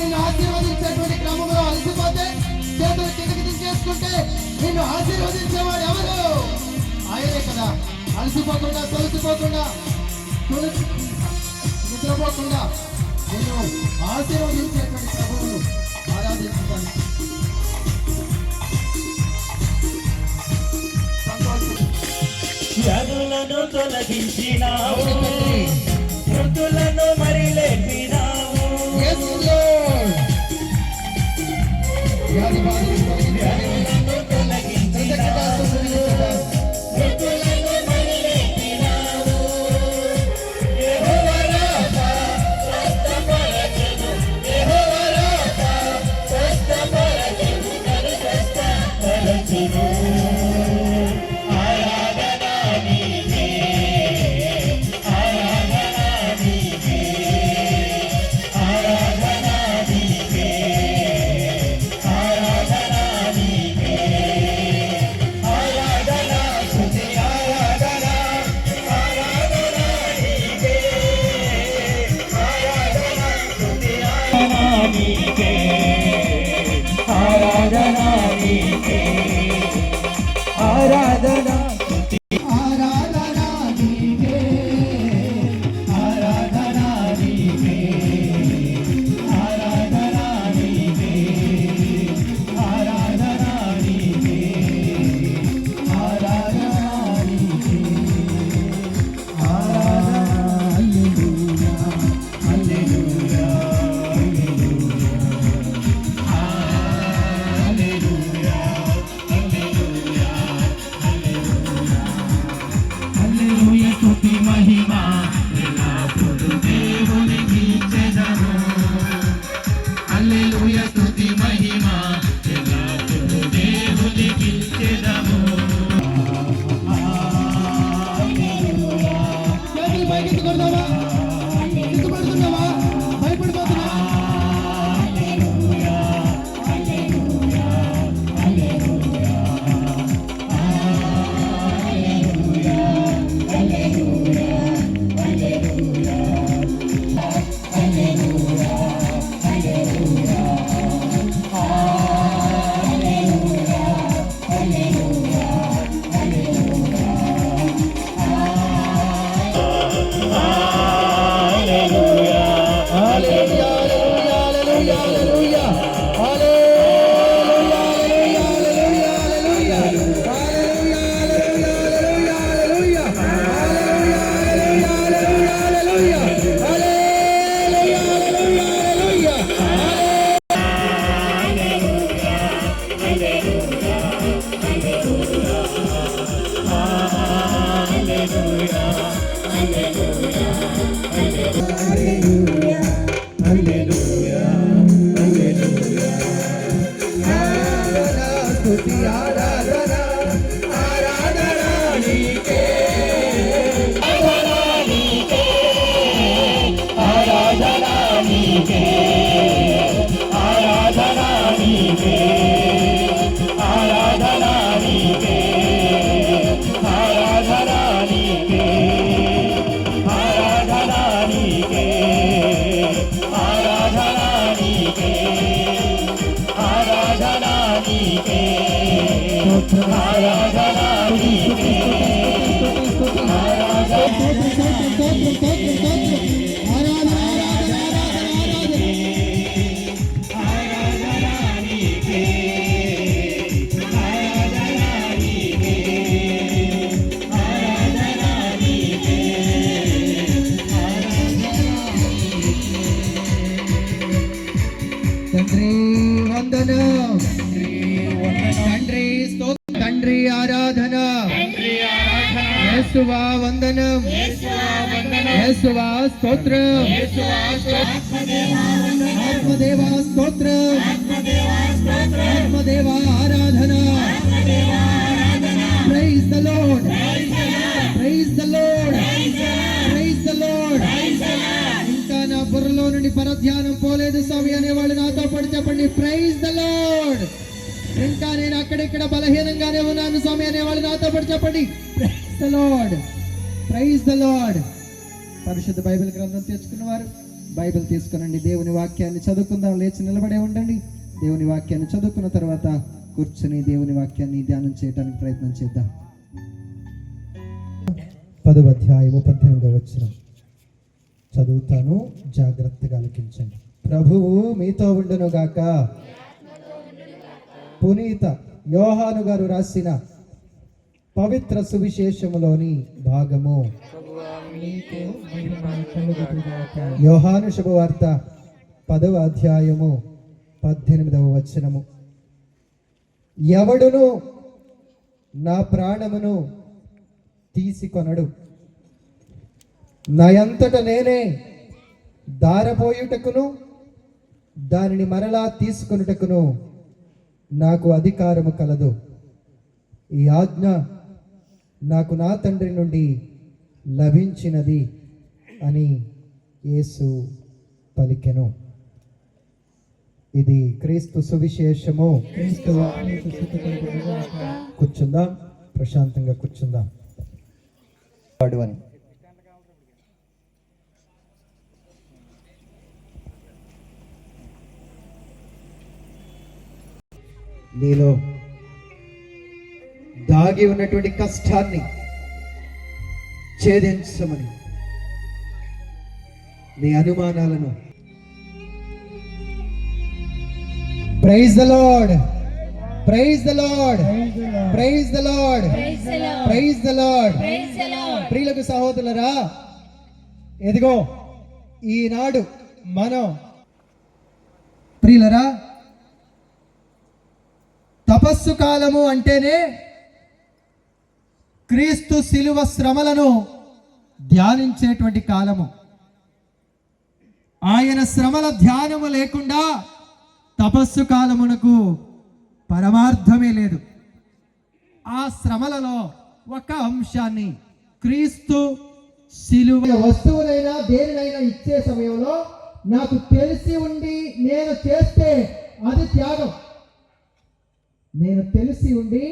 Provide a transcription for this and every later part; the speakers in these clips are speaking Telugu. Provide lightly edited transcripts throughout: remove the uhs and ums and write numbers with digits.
నిన్ను ఆశీర్వదించేటువంటి క్రమంలో అలసిపోతే చేతులు కిందకి దించేసుకుంటే నిన్ను ఆశీర్వదించేవాడు ఎవరు? ఆయనే కదా. అలసిపోకుండా తొలసిపోకుండా నిద్రపోకుండా నిన్ను ఆశీర్వదించేటువంటి ప్రభువును ఆరాధించుతాను. వ్యాధులను తొలగించినావు, మృతులను మరి లేపినావు. వ్యాధులను తొలగించినావు, మృతులను మరి లేపినావు. యెహోవా రాఫా స్వస్థపరచును, యెహోవా రాఫా స్వస్థపరచును, నన్ను స్వస్థపరచును. ఆరాధనా నీకే, ఆరాధనా ఆరాధనా నీకే, ఆరాధనా నీకే, ఆరాధనా నీకే, ఆరాధనా నీకే, ఆరాధనా నీకే, హల్లెలూయా, హల్లెలూయా, హల్లెలూయా, హల్లెలూయా, స్తుతి మహిమ ఎల్లప్పుడూ దేవునికి ఇచ్చెదము. హల్లెలూయా, స్తుతి మహిమ ఎల్లప్పుడూ దేవునికి ఇచ్చెదము. చేతులు పైకెత్తుకుందామా? సిగ్గుపడుతున్నావా? భయపడిపోతున్నా? తండ్రి వందనం, తండ్రి స్తోత్రం, తండ్రి ఆరాధన, యేసువా వందనం, యేసువా స్తోత్రం, ఆత్మదేవా స్తోత్రం, ఆత్మదేవా ఆరాధన. Praise the Lord, praise the Lord, praise the Lord. ఇంకా నా బుర్రలో నుండి పరధ్యానం పోలేదు స్వామి అనేవాళ్ళు నాతో పాటు చెప్పండి, ప్రైజ్ ద లార్డ్. ఇంకా నేను అక్కడిక్కడ బలహీనంగానే ఉన్నాను స్వామి అనేవాళ్ళు నాతో పాటు చెప్పండి, praise the Lord, praise the Lord. పరిశుద్ధ బైబిల్ గ్రంథం తెచ్చుకున్నవారు బైబిల్ తీసుకునండి, దేవుని వాక్యాన్ని చదువుకుందాం. లేచి నిలబడే ఉండండి. దేవుని వాక్యాన్ని చదువుకున్న తర్వాత కూర్చుని దేవుని వాక్యాన్ని ధ్యానం చేయడానికి ప్రయత్నం చేద్దాం. 10వ అధ్యాయము 18వ వచనం చదువుతాను, జాగ్రత్తగా ఆలకించండి. ప్రభువు మీతో ఉండును గాక. పునీత యోహాను గారు రాసిన పవిత్ర సువిశేషములోని భాగము. యోహాను శుభవార్త 10వ అధ్యాయము 18వ వచనము. ఎవడును నా ప్రాణమును తీసుకొనడు, నా అంతట నేనే దారపోయుటకును దానిని మరలా తీసుకొనుటకును నాకు అధికారము కలదు. ఈ ఆజ్ఞ నాకు నా తండ్రి నుండి లభించినది అని యేసు పలికెను. ఇది క్రీస్తు సువిశేషము. కూర్చుందాం, ప్రశాంతంగా కూర్చుందాం. అని నీలో దాగి ఉన్నటువంటి కష్టాన్ని ఛేదించమని, నీ అనుమానాలను. Praise the Lord, praise the Lord, praise the Lord, praise the Lord. ప్రియులకు సహోదరులరా, ఎదిగో ఈనాడు మనం ప్రియులరా తపస్సు కాలము అంటేనే క్రీస్తు శిలువ శ్రమలను ధ్యానించేటువంటి కాలము. ఆయన శ్రమల ధ్యానము లేకుండా తపస్సు కాలమునకు పరమార్థమే లేదు. ఆ శ్రమలలో ఒక అంశాన్ని క్రీస్తు శిలువ వస్తువునైనా దేనినైనా ఇచ్చే సమయంలో నాకు తెలిసి ఉండి నేను చేస్తే అది త్యాగం. నేను తెలిసి ఉండి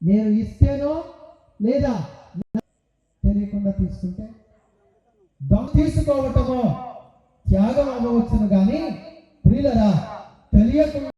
నేను ఇస్తేనో లేదా తెలియకుండా తీసుకుంటే తీసుకోవటమో త్యాగం అవ్వవచ్చును. కానీ ప్రియులరా, తెలియకుండా